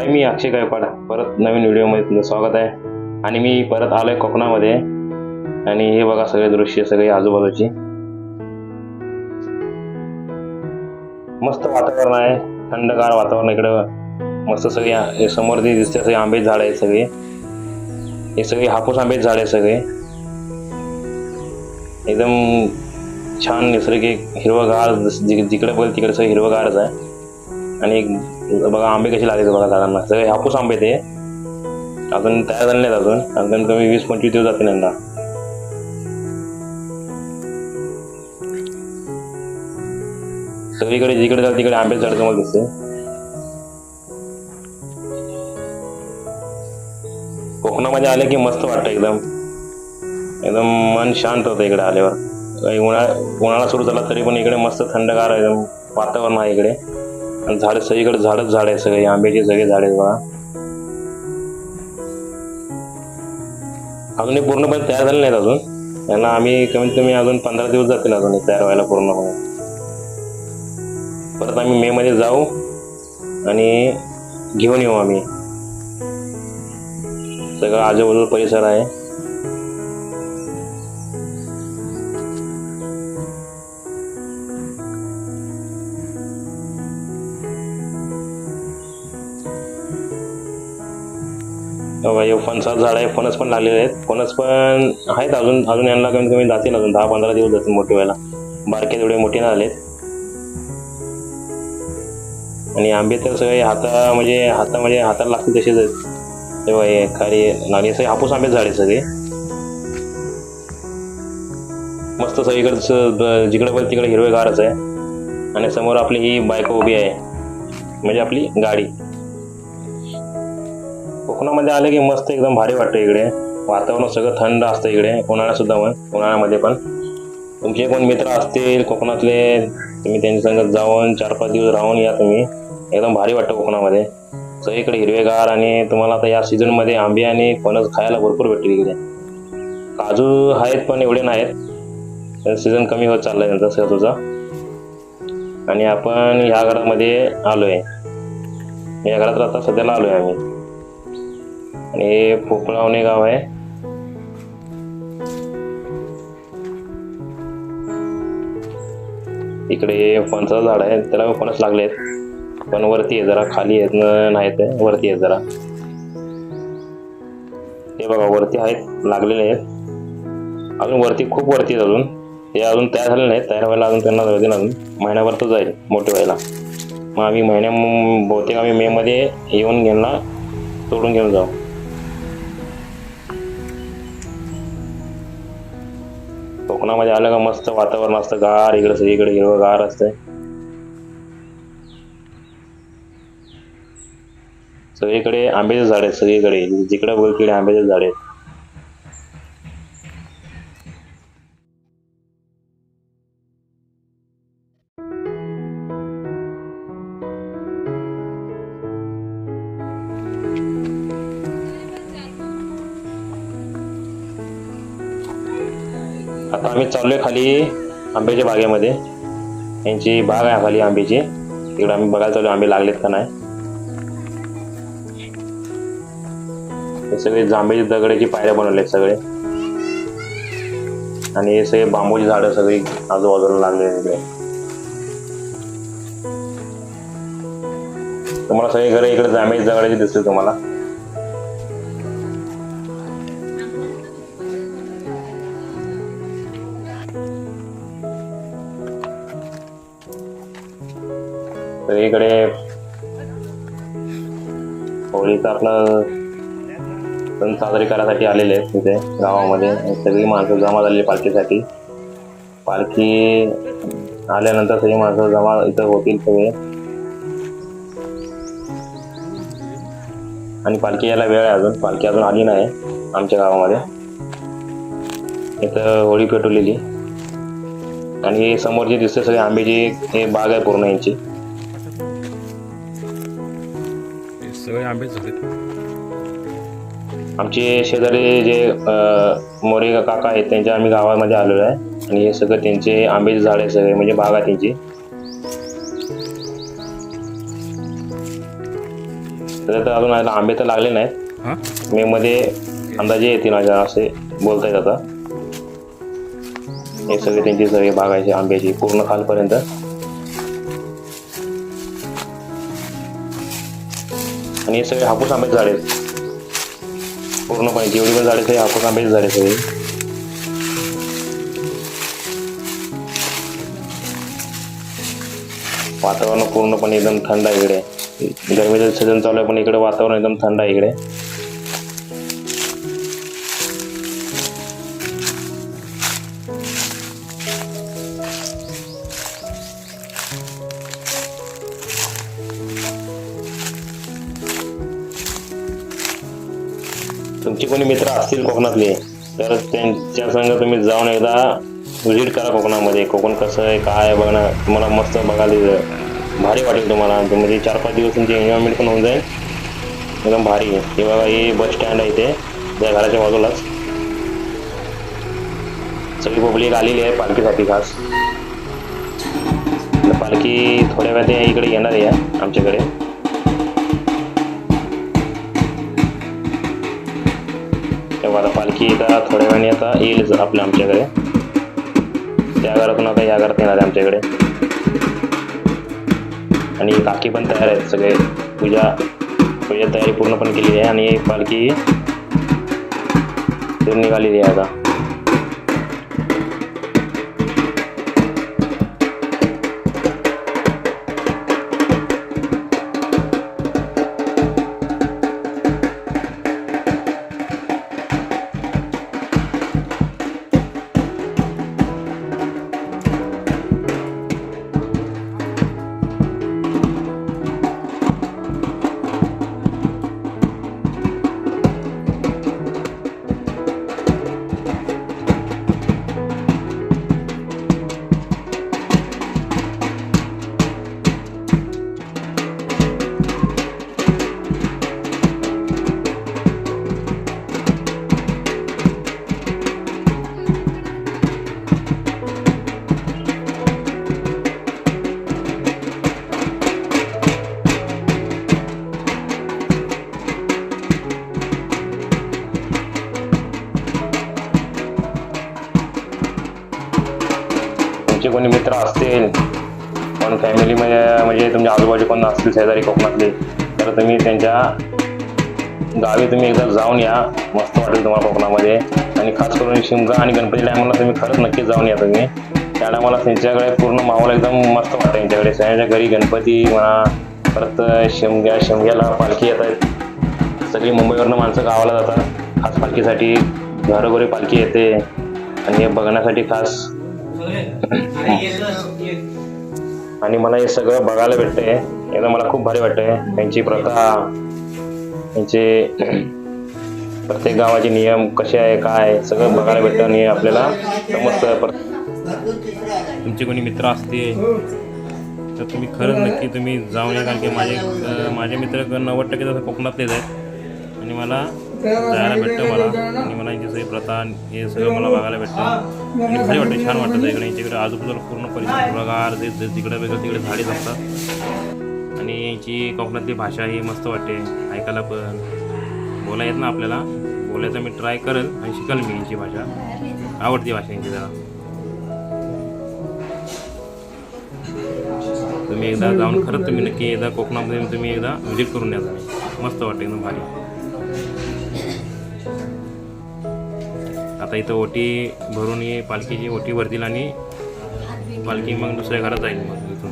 हाय, मी अक्षय गायकवाड परत नवीन व्हिडिओमध्ये तुमचं स्वागत आहे. आणि मी परत आलोय कोकणामध्ये. आणि हे बघा सगळे दृश्य, सगळे आजूबाजूची मस्त वातावरण आहे, थंडगार वातावरण इकडं. मस्त सगळे हे समोर जे दिसते सगळे आंबे झाड आहेत, सगळे हे सगळे हापूस आंबे झाड आहे, सगळे एकदम छान नैसर्गिक हिरवगार. जिकडे बघेल तिकडे सगळं हिरवगारच आहे. आणि बघा आंबे कसे लागले बघा झाडांना, सगळे हापूस आंबे ते अजून तयार झाले नाहीत. अजून कमी 20-25 दिवस जातील यंदा. सगळीकडे जिकडे जाल तिकडे आंबे झाड तुम्हाला दिसते. कोकणामध्ये आले की मस्त वाटतं, एकदम एकदम मन शांत होतं इकडे आल्यावर. उन्हाळा सुरू झाला तरी पण इकडे मस्त थंडगार एकदम वातावरण आहे इकडे. आणि झाड सगळीकडे झाड आहे, सगळे आंब्याचे सगळे झाड आहेत बघा. अजून पूर्णपणे तयार झाले नाहीत अजून. यांना आम्ही कमीत कमी अजून 15 दिवस जातील अजून तयार व्हायला पूर्णपणे. परत आम्ही मे मध्ये जाऊ आणि घेऊन येऊ आम्ही. सगळं आजूबाजू परिसर आहे. फणसाचं झाड आहे, फणस पण लागलेले आहेत. फणस पण आहेत अजून यांना कमीत कमी जातील अजून 10-15 दिवस जातील मोठे व्हायला. बारके तेवढे मोठे नाही आलेत. आणि आंबे तर सगळे हाताला लागतील तसेच आहेत. तेव्हा हे खाली लागले सगळे हापूस आंबे झाडे सगळे. मस्त सगळीकडे जिकडे पण तिकडे हिरवेगारच आहे. आणि समोर आपली ही बायको उभी आहे, म्हणजे आपली गाडी. कोकणामध्ये आले की मस्त एकदम भारी वाटतं इकडे. वातावरण सगळं थंड असतं इकडे. उन्हाळ्यामध्ये पण तुमचे कोण मित्र असतील कोकणातले, तुम्ही त्यांच्यासंग जाऊन 4-5 दिवस राहून या तुम्ही. एकदम भारी वाटतं कोकणामध्ये. सगळीकडे हिरवेगार. आणि तुम्हाला आता या सीझनमध्ये आंबे आणि फणस खायला भरपूर भेटतील इकडे. काजू आहेत पण एवढे नाहीत, सीझन कमी होत चाललाय त्यांचा सहजचा. आणि आपण ह्या घरामध्ये आलोय, या घरात आता सध्याला आलोय आम्ही. आणि हे पोपळावणे गाव आहे. इकडे फणसाचं झाड आहे, त्याला फणस लागले आहेत पण वरती आहे जरा, खाली आहेत नाहीत, वरती आहेत जरा. हे बघा वरती आहेत, लागलेले आहेत अजून. वरती खूप वरती आहेत अजून. ते अजून तयार झाले नाहीत. तयार व्हायला अजून त्यांना अजून महिनाभर तर जाईल मोठे व्हायला. मग आम्ही बहुतेक आम्ही मे मध्ये येऊन यांना तोडून घेऊन जाऊ. कोकणामध्ये आलं का मस्त वातावरण असतं गार. इकडे सगळीकडे हिरवगार असते. सगळीकडे आंब्याचे झाड आहेत, सगळीकडे जिकडे बघ तिकडे आंब्याचे झाड आहेत. आता आम्ही चाललोय खाली आंब्याच्या बागेमध्ये. यांची बाग आहे खाली आंब्याची. तिकडे आम्ही बघायला चाललोय आंबे लागलेत का नाही. हे सगळे जांभळी दगडाची पायऱ्या बनवलेत सगळे. आणि हे सगळे बांबूची झाडं सगळी आजूबाजूला लागले इकडे. तुम्हाला सगळे घर इकडे जांभळी दगडाची दिसतील तुम्हाला. सगळीकडे होळीचा आपला सण साजरे करायसाठी आलेले आहेत तिथे गावामध्ये. सगळी माणसं जमा झालेली पालखीसाठी. पालखी आल्यानंतर सगळी माणसं जमा इथं होतील सगळे. आणि पालखी यायला वेळ आहे अजून. पालखी अजून आली नाही आमच्या गावामध्ये. इथं होळी पेटवलेली. आणि समोर जे दिसते सगळे आंब्याची हे बाग आहे पूर्ण यांची. सगळे आंबे झालेत. आमचे शेजारी जे मोरे काका आहेत त्यांच्या आम्ही गावामध्ये आलेलो आहे. आणि हे सगळं त्यांचे आंब्याचे झाड आहे सगळे, म्हणजे बाग आहे त्यांची. त्याच्यात अजून आंबे तर लागले नाहीत. हां मे मध्ये अंदाजे येतील माझ्या असे बोलतायत आता. हे सगळे त्यांची सगळे बागायचे आंब्याची पूर्ण खालपर्यंत. आणि हे सगळे हापूस आंब्याचे झाड आहेत पूर्णपणे. जेवढी पण झाडे सगळे हापूस आंब्याचे झाडे सगळे. वातावरण पूर्णपणे एकदम थंड आहे इकडे. गरमीचं सीझन चालू आहे पण इकडे वातावरण एकदम थंड आहे इकडे. तुमचे कोणी मित्र असतील कोकणातले तर त्यांच्या संग तुम्ही जाऊन एकदा व्हिजिट करा कोकणामध्ये. कोकण कसं आहे काय आहे बघणं तुम्हाला मस्त बघायला भारी वाटेल तुम्हाला. म्हणजे 4-5 दिवस तुमची एन्जॉयमेंट पण होऊन जाईल एकदम भारी. हे बघा हे बस स्टँड आहे इथे त्या घराच्या बाजूलाच. सगळी पब्लिक आलेली आहे पालखीसाठी खास. पालखी थोड्या वेळात इकडे येणार आहे आमच्याकडे. तेव्हा आता पालखी आता थोड्या वेळाने आता येईल आपल्या आमच्याकडे. त्या घरातून आता या घरात येणार आहे आमच्याकडे. आणि काकी पण तयार आहेत सगळे. पूजा तयारी पूर्णपणे केलेली आहे आणि पालखी निघालेली आहे आता. तुमचे कोणी मित्र असतील पण फॅमिलीमध्ये म्हणजे तुमच्या आजूबाजू कोण असतील शेजारी कोकणातले तर तुम्ही त्यांच्या गावी तुम्ही एकदा जाऊन या. मस्त वाटेल तुम्हाला कोकणामध्ये. आणि खास करून शिमगा आणि गणपती टायमाला तुम्ही खरंच नक्कीच जाऊन या तुम्ही. त्या टायमाला त्यांच्याकडे पूर्ण माहोल एकदम मस्त वाटतं. त्यांच्याकडे सगळ्यांच्या घरी गणपती म्हणा परत शिमग्याला पालखी येत आहेत. सगळी मुंबईवरनं माणसं गावाला जातात खास पालखीसाठी. घरोघरी पालखी येते आणि हे बघण्यासाठी खास. आणि मला हे सगळं बघायला भेटतंय एकदम मला खूप भारी वाटतंय. त्यांची प्रथा त्यांचे प्रत्येक गावाचे नियम कसे आहे काय सगळं बघायला भेटतं आणि आपल्याला समजतं. तुमचे कोणी मित्र असतील तर तुम्ही खरंच नक्की तुम्ही जाऊन या. कारण की माझे मित्र 90% तसं कोकणातलेच आहेत आणि मला जायला भेटतं मला. आणि मला यांची सगळी प्रथा हे सगळं मला बघायला भेटतं आणि भारी वाटतं छान वाटतं. इकडे यांच्याकडे आजूबाजूला पूर्ण परिसर प्रकार जिकडे वेगळं तिकडे झाडीच असतात. आणि यांची कोकणातली भाषा ही मस्त वाटते ऐकायला पण. बोला येत ना आपल्याला बोलायचं मी ट्राय करेल आणि शिकाल मी यांची भाषा. आवडती भाषा यांची जरा. तुम्ही एकदा जाऊन खरंच तुम्ही नक्की एकदा कोकणामध्ये तुम्ही एकदा व्हिजिट करून या. मस्त वाटतं एकदम भारी. आता इथं ओटी भरून ये पालखीची ओटी भरतील आणि पालखी मग दुसऱ्या घरात जाईल मग इथून.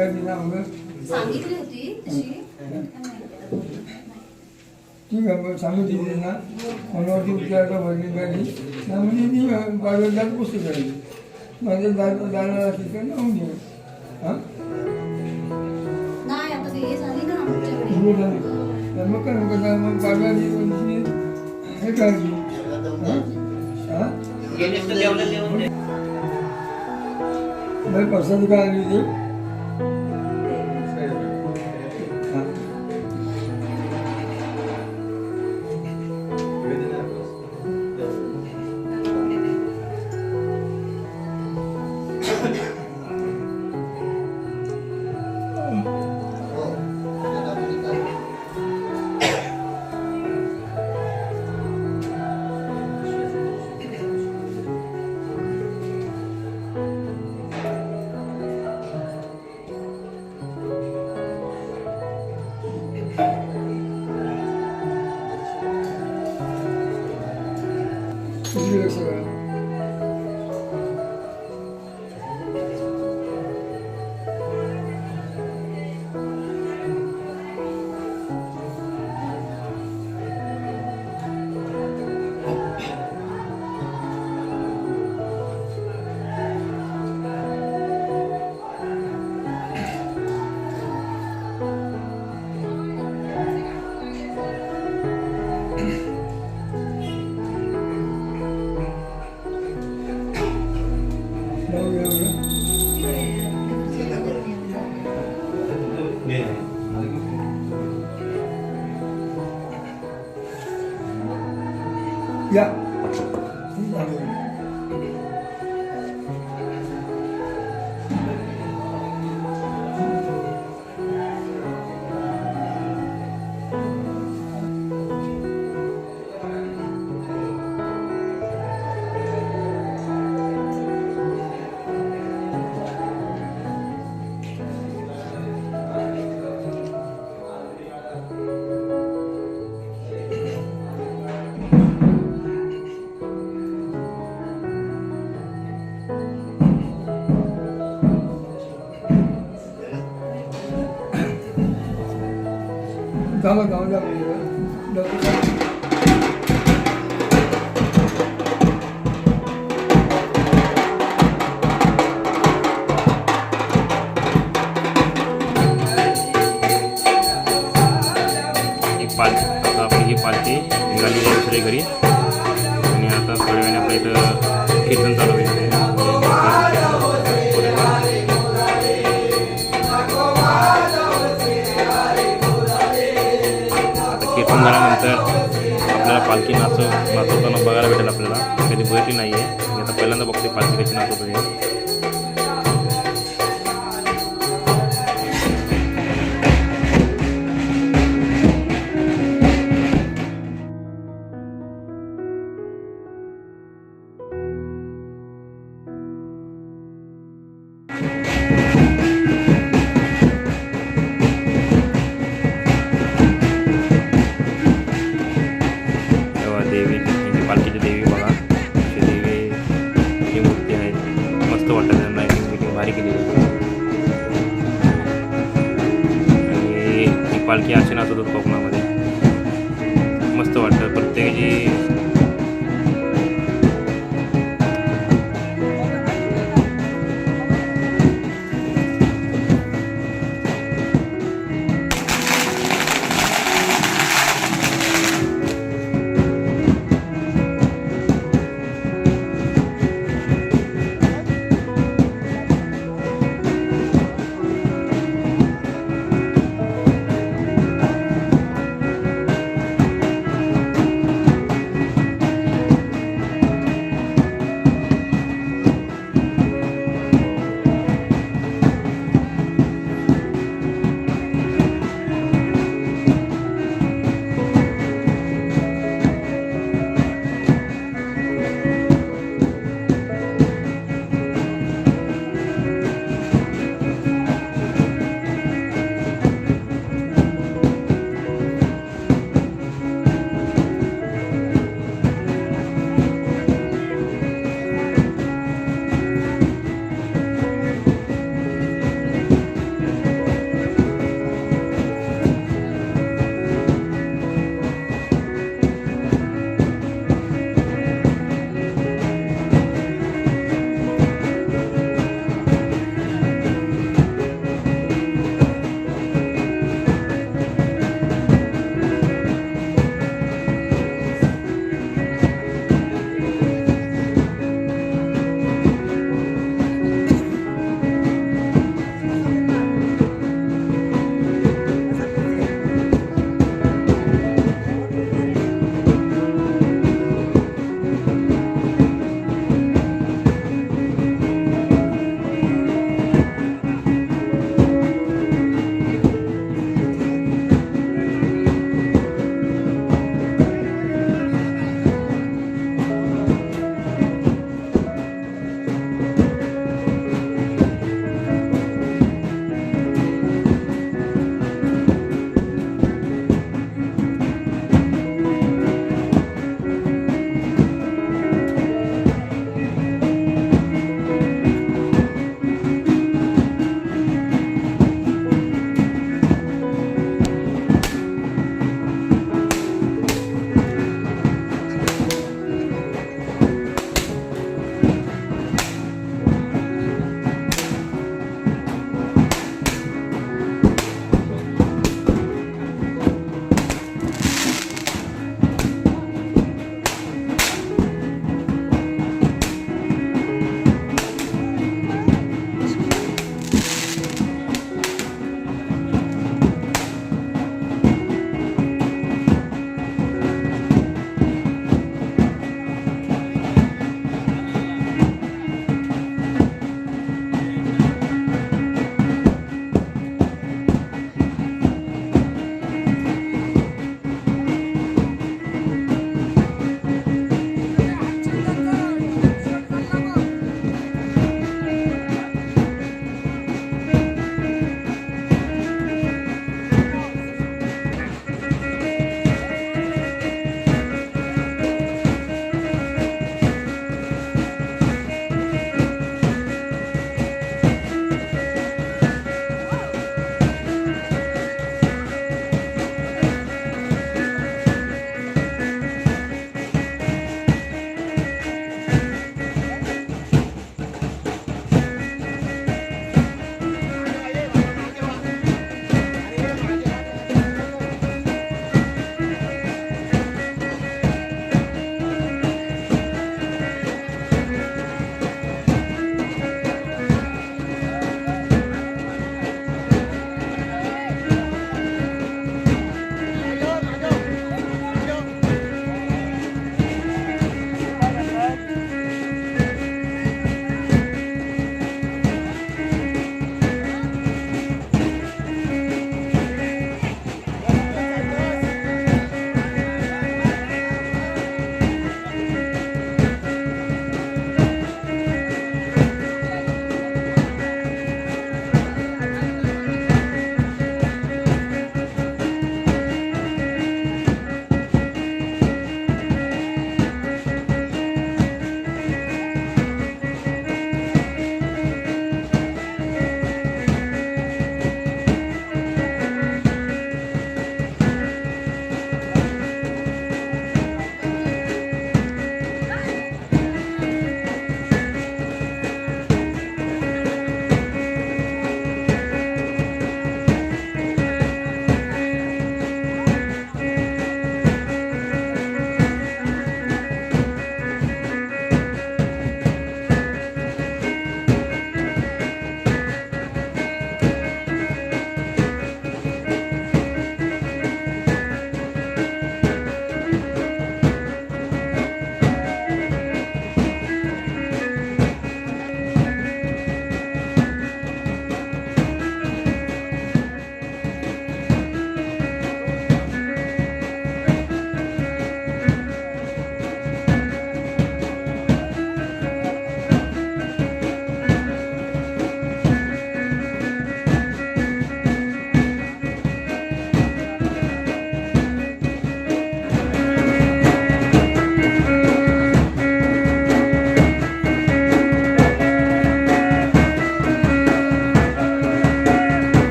विचारली ना मग सांगितली होती तशी ठीक आहे मग सांगितली ना मनोवरती विचारता भरणी काढली ना म्हणजे ती बाजारदार पुस्तक काढली माझं दादा असेल तर लावून घे हां नाही आता हे झाली ना आमच्याकडे पुढे झाली तर मग काय मग बाजारची हे काढली हां प्रसाद काय आली होती हां किती लक्ष करा या थांबा थांबा आता आपली ही पालखी निघालेली आहे दुसऱ्या घरी आणि आता थोड्या वेळाने आपल्या इथं कीर्तन चालू आहे आता कीर्तन झाल्यानंतर आपल्याला पालखी नाचवताना बघायला भेटेल आपल्याला कधी बघितली नाही आहे मी आता पहिल्यांदा बघते पालखी कशी नाचवत आहे देवी पालखीची देवी बघा अशी देवीची मूर्ती आहे मस्त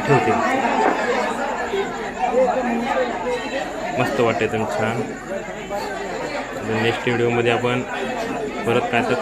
ठेवते. मस्त वाटते एकदम छान. नेक्स्ट व्हिडिओमध्ये आपण परत काय तर